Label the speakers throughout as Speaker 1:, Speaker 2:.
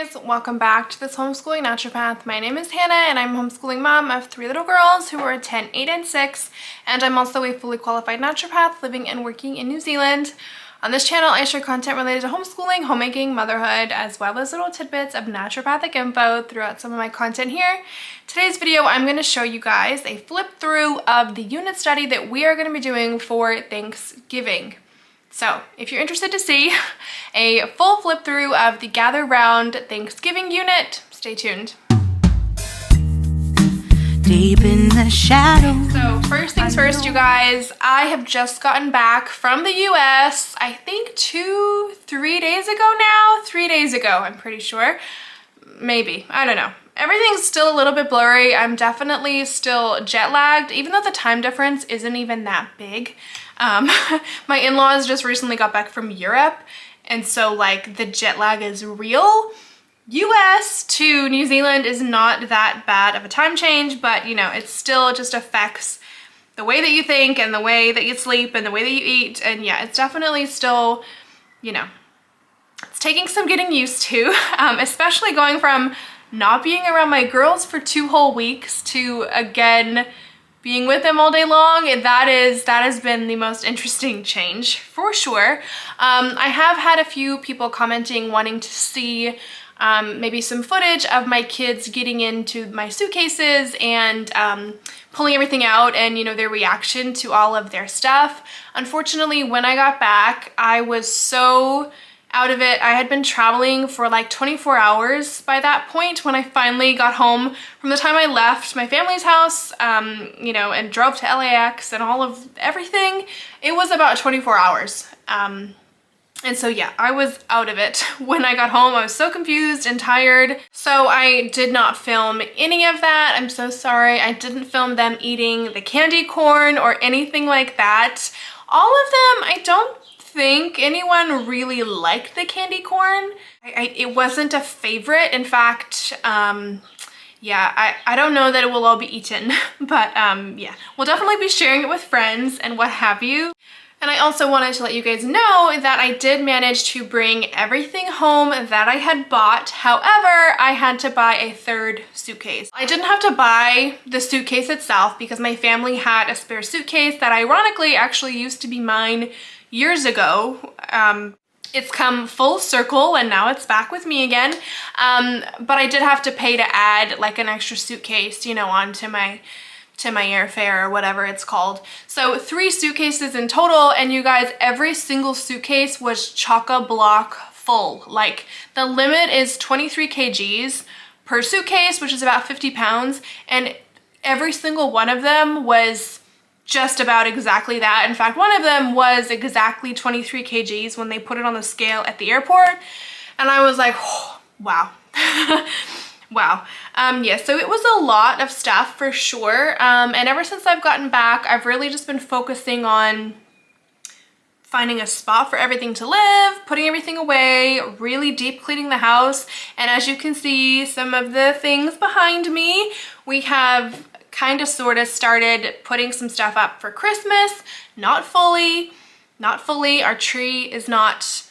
Speaker 1: guys, welcome back to this homeschooling naturopath. My name is Hannah and I'm a homeschooling mom of 3 little girls who are 10, 8, and 6, and I'm also a fully qualified naturopath living and working in New Zealand. On this channel, I share content related to homeschooling, homemaking, motherhood, as well as little tidbits of naturopathic info throughout some of my content here. Today's video, I'm going to show you guys a flip through of the unit study that we are going to be doing for Thanksgiving. So if you're interested to see a full flip through of the Gather Round Thanksgiving unit, stay tuned. Deep in the shadows. So first things first, you guys, I have just gotten back from the US, I think 3 days ago now? 3 days ago, I'm pretty sure. Maybe, I don't know. Everything's still a little bit blurry. I'm definitely still jet lagged, even though the time difference isn't even that big. My in-laws just recently got back from Europe, and so like the jet lag is real. US to New Zealand is not that bad of a time change, but you know, it still just affects the way that you think and the way that you sleep and the way that you eat. And yeah, it's definitely still, you know, it's taking some getting used to, especially going from not being around my girls for 2 whole weeks to again being with them all day long. That has been the most interesting change for sure. I have had a few people commenting wanting to see maybe some footage of my kids getting into my suitcases and pulling everything out and, you know, their reaction to all of their stuff. Unfortunately, when I got back, I was so out of it. I had been traveling for like 24 hours by that point when I finally got home. From the time I left my family's house, you know, and drove to LAX and all of everything, it was about 24 hours. And so yeah, I was out of it. When I got home, I was so confused and tired. So I did not film any of that. I'm so sorry. I didn't film them eating the candy corn or anything like that. All of them, I don't think anyone really liked the candy corn. It wasn't a favorite. In fact, yeah, I don't know that it will all be eaten, but yeah, we'll definitely be sharing it with friends and what have you. And I also wanted to let you guys know that I did manage to bring everything home that I had bought. However, I had to buy a 3rd suitcase. I didn't have to buy the suitcase itself because my family had a spare suitcase that ironically actually used to be mine years ago. It's come full circle and now it's back with me again. But I did have to pay to add like an extra suitcase, you know, onto my airfare or whatever it's called. So 3 suitcases in total, and you guys, every single suitcase was chock-a-block full. Like the limit is 23 kgs per suitcase, which is about 50 pounds. And every single one of them was just about exactly that. In fact, one of them was exactly 23 kgs when they put it on the scale at the airport. And I was like, oh, wow. Wow. Yeah, so it was a lot of stuff for sure. And ever since I've gotten back, I've really just been focusing on finding a spot for everything to live, putting everything away, really deep cleaning the house. And as you can see, some of the things behind me, we have kind of sort of started putting some stuff up for Christmas. Not fully. Our tree is not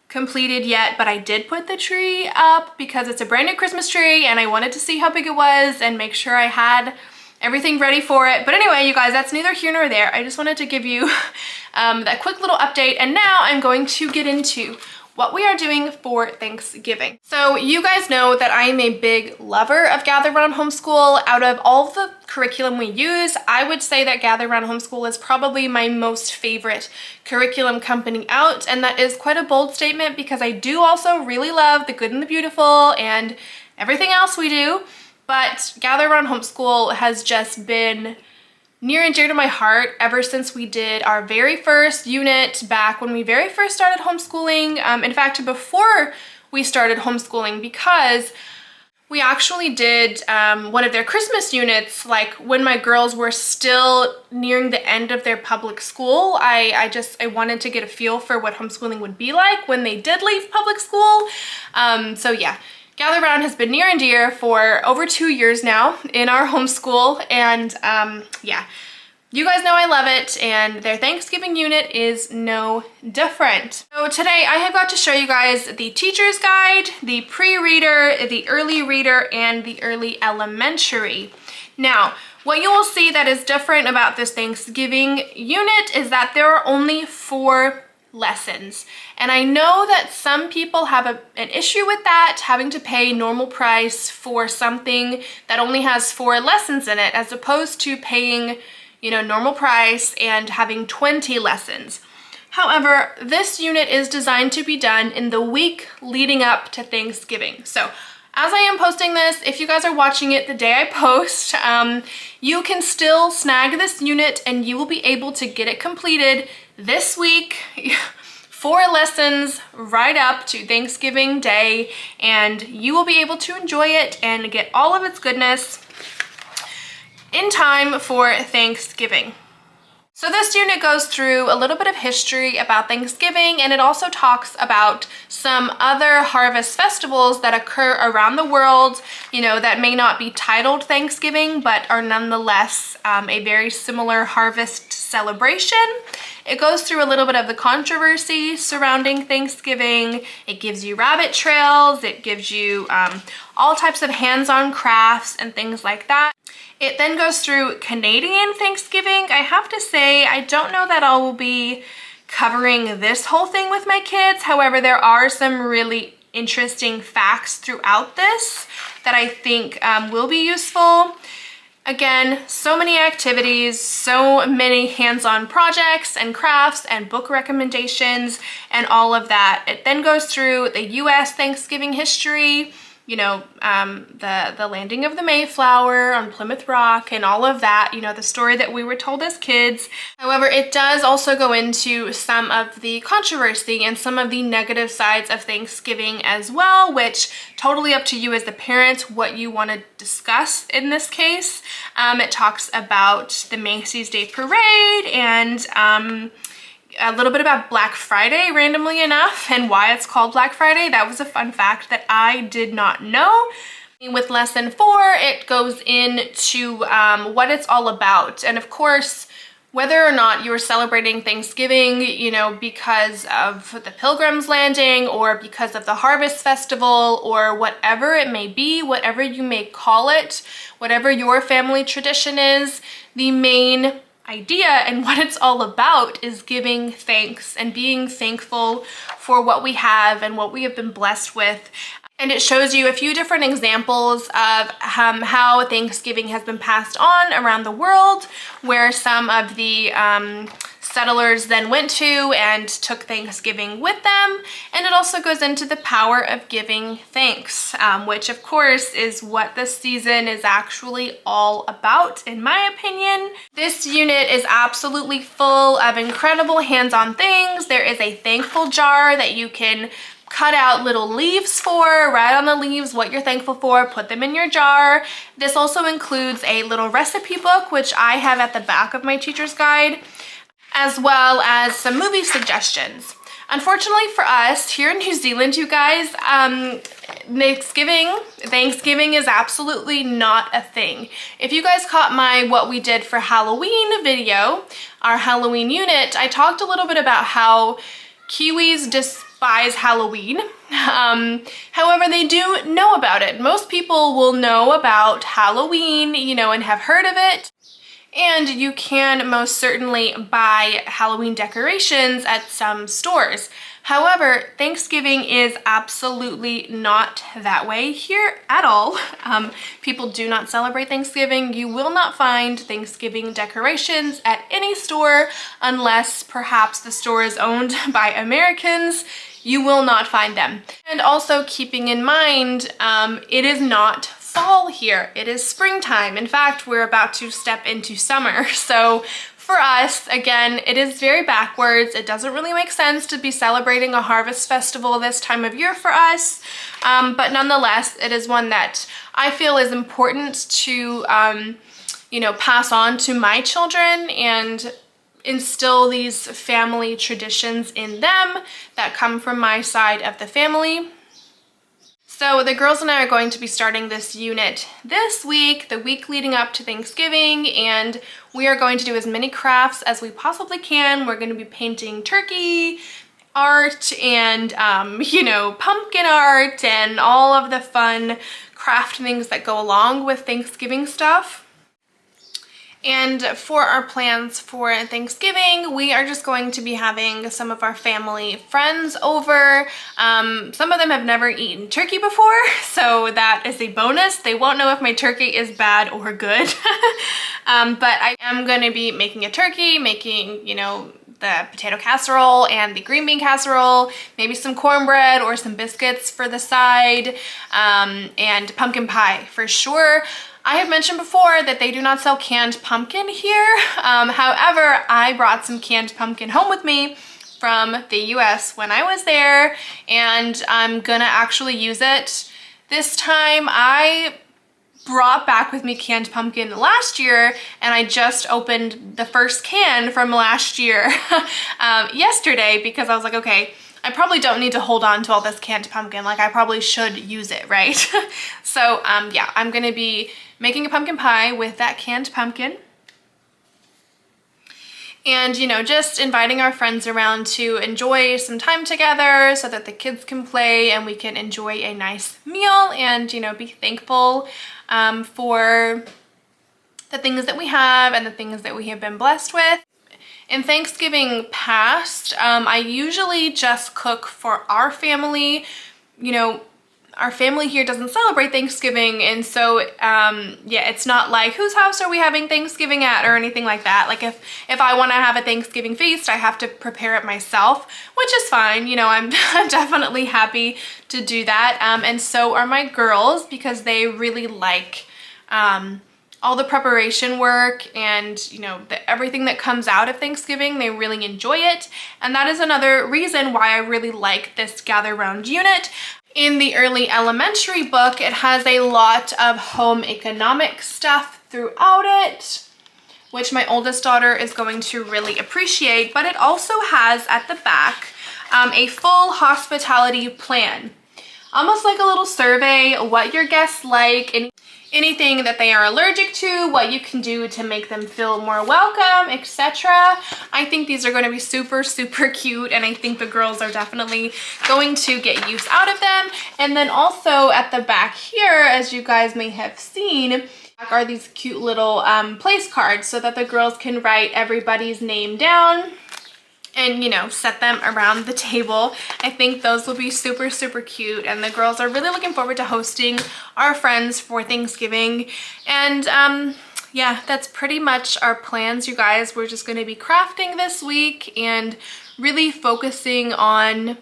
Speaker 1: completed yet, but I did put the tree up because it's a brand new Christmas tree and I wanted to see how big it was and make sure I had everything ready for it. But anyway, you guys, that's neither here nor there. I just wanted to give you that quick little update, and now I'm going to get into what we are doing for Thanksgiving. So you guys know that I am a big lover of Gather Round Homeschool. Out of all the curriculum we use, I would say that Gather Round Homeschool is probably my most favorite curriculum company out, and that is quite a bold statement because I do also really love The Good and the Beautiful and everything else we do, but Gather Round Homeschool has just been near and dear to my heart ever since we did our very first unit back when we very first started homeschooling. In fact, before we started homeschooling, because we actually did one of their Christmas units, like when my girls were still nearing the end of their public school. I wanted to get a feel for what homeschooling would be like when they did leave public school. So yeah, Gather Round has been near and dear for over 2 years now in our homeschool, and yeah, You guys know I love it, and their Thanksgiving unit is no different. So today I have got to show you guys the teacher's guide, the pre-reader, the early reader, and the early elementary. Now, what you will see that is different about this Thanksgiving unit is that there are only 4 lessons. And I know that some people have an issue with that, having to pay normal price for something that only has 4 lessons in it, as opposed to paying, you know, normal price and having 20 lessons. However, this unit is designed to be done in the week leading up to Thanksgiving. So as I am posting this, if you guys are watching it the day I post, you can still snag this unit and you will be able to get it completed this week. 4 lessons right up to Thanksgiving Day, and you will be able to enjoy it and get all of its goodness in time for Thanksgiving. So this unit goes through a little bit of history about Thanksgiving, and it also talks about some other harvest festivals that occur around the world, you know, that may not be titled Thanksgiving, but are nonetheless a very similar harvest celebration. It goes through a little bit of the controversy surrounding Thanksgiving. It gives you rabbit trails. It gives you all types of hands-on crafts and things like that. It then goes through Canadian Thanksgiving. I have to say, I don't know that I will be covering this whole thing with my kids. However, there are some really interesting facts throughout this that I think will be useful. Again, so many activities, so many hands-on projects and crafts and book recommendations and all of that. It then goes through the US Thanksgiving history, you know, the landing of the Mayflower on Plymouth Rock and all of that, you know, the story that we were told as kids. However, it does also go into some of the controversy and some of the negative sides of Thanksgiving as well, which totally up to you as the parent what you want to discuss in this case. It talks about the Macy's Day Parade and a little bit about Black Friday, randomly enough, and why it's called Black Friday. That was a fun fact that I did not know. With lesson 4, it goes into what it's all about. And of course, whether or not you are celebrating Thanksgiving, you know, because of the Pilgrim's Landing or because of the Harvest Festival or whatever it may be, whatever you may call it, whatever your family tradition is, the main idea and what it's all about is giving thanks and being thankful for what we have and what we have been blessed with. And it shows you a few different examples of how Thanksgiving has been passed on around the world, where some of the settlers then went to and took Thanksgiving with them. And it also goes into the power of giving thanks, which of course is what this season is actually all about, in my opinion. This unit is absolutely full of incredible hands-on things. There is a thankful jar that you can cut out little leaves for, write on the leaves what you're thankful for, put them in your jar. This also includes a little recipe book, which I have at the back of my teacher's guide, as well as some movie suggestions. Unfortunately for us here in New Zealand, you guys, Thanksgiving is absolutely not a thing. If you guys caught my what we did for Halloween video, our Halloween unit, I talked a little bit about how Kiwis despise Halloween. However, they do know about it. Most people will know about Halloween, you know, and have heard of it. And you can most certainly buy Halloween decorations at some stores. However, Thanksgiving is absolutely not that way here at all. People do not celebrate Thanksgiving. You will not find Thanksgiving decorations at any store unless perhaps the store is owned by Americans. You will not find them. And also keeping in mind, it is not fall here. It is springtime. In fact, we're about to step into summer. So for us, again, it is very backwards. It doesn't really make sense to be celebrating a harvest festival this time of year for us. But nonetheless, it is one that I feel is important to, you know, pass on to my children and instill these family traditions in them that come from my side of the family. So the girls and I are going to be starting this unit this week, the week leading up to Thanksgiving, and we are going to do as many crafts as we possibly can. We're going to be painting turkey art and, you know, pumpkin art and all of the fun craft things that go along with Thanksgiving stuff. And for our plans for Thanksgiving, we are just going to be having some of our family friends over. Some of them have never eaten turkey before, so that is a bonus. They won't know if my turkey is bad or good. But I am going to be making a turkey, making, you know, the potato casserole and the green bean casserole, maybe some cornbread or some biscuits for the side, and pumpkin pie for sure. I have mentioned before that they do not sell canned pumpkin here. However, I brought some canned pumpkin home with me from the US when I was there, and I'm gonna actually use it this time. I brought back with me canned pumpkin last year, and I just opened the first can from last year yesterday, because I was like, okay, I probably don't need to hold on to all this canned pumpkin. Like, I probably should use it, right? So yeah, I'm gonna be making a pumpkin pie with that canned pumpkin. And, you know, just inviting our friends around to enjoy some time together so that the kids can play and we can enjoy a nice meal and, you know, be thankful for the things that we have and the things that we have been blessed with. In Thanksgiving past, I usually just cook for our family. You know, our family here doesn't celebrate Thanksgiving, and so yeah, it's not like whose house are we having Thanksgiving at or anything like that. Like if I want to have a Thanksgiving feast, I have to prepare it myself, which is fine. You know, I'm definitely happy to do that, and so are my girls, because they really like all the preparation work and, you know, everything that comes out of Thanksgiving. They really enjoy it, and that is another reason why I really like this Gather Round unit. In the early elementary book, it has a lot of home economics stuff throughout it, which my oldest daughter is going to really appreciate, but it also has at the back a full hospitality plan. Almost like a little survey, what your guests like, anything that they are allergic to, what you can do to make them feel more welcome, etc. I think these are going to be super, super cute, and I think the girls are definitely going to get use out of them. And then also at the back here, as you guys may have seen, are these cute little place cards so that the girls can write everybody's name down and, you know, set them around the table. I think those will be super, super cute, and the girls are really looking forward to hosting our friends for Thanksgiving. And yeah, that's pretty much our plans, you guys. We're just going to be crafting this week and really focusing on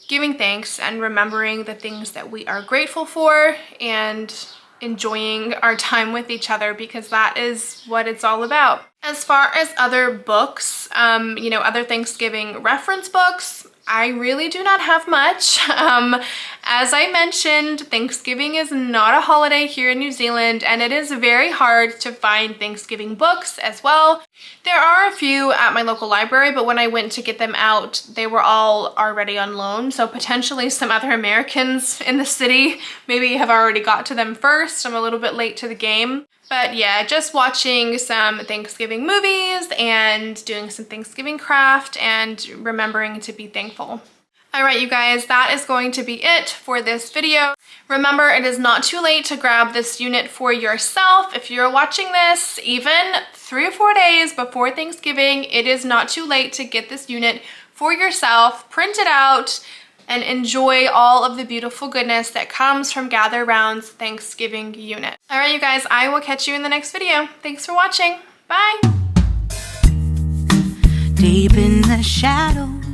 Speaker 1: giving thanks and remembering the things that we are grateful for and enjoying our time with each other, because that is what it's all about. As far as other books, you know, other Thanksgiving reference books, I really do not have much. As I mentioned, Thanksgiving is not a holiday here in New Zealand, and it is very hard to find Thanksgiving books as well. There are a few at my local library, but when I went to get them out, they were all already on loan. So potentially some other Americans in the city maybe have already got to them first. I'm a little bit late to the game. But yeah, just watching some Thanksgiving movies and doing some Thanksgiving craft and remembering to be thankful. All right, you guys, that is going to be it for this video. Remember, it is not too late to grab this unit for yourself. If you're watching this even 3 or 4 days before Thanksgiving, it is not too late to get this unit for yourself, print it out, and enjoy all of the beautiful goodness that comes from Gather Round's Thanksgiving unit. All right, you guys, I will catch you in the next video. Thanks for watching. Bye.
Speaker 2: Deep in the shadows.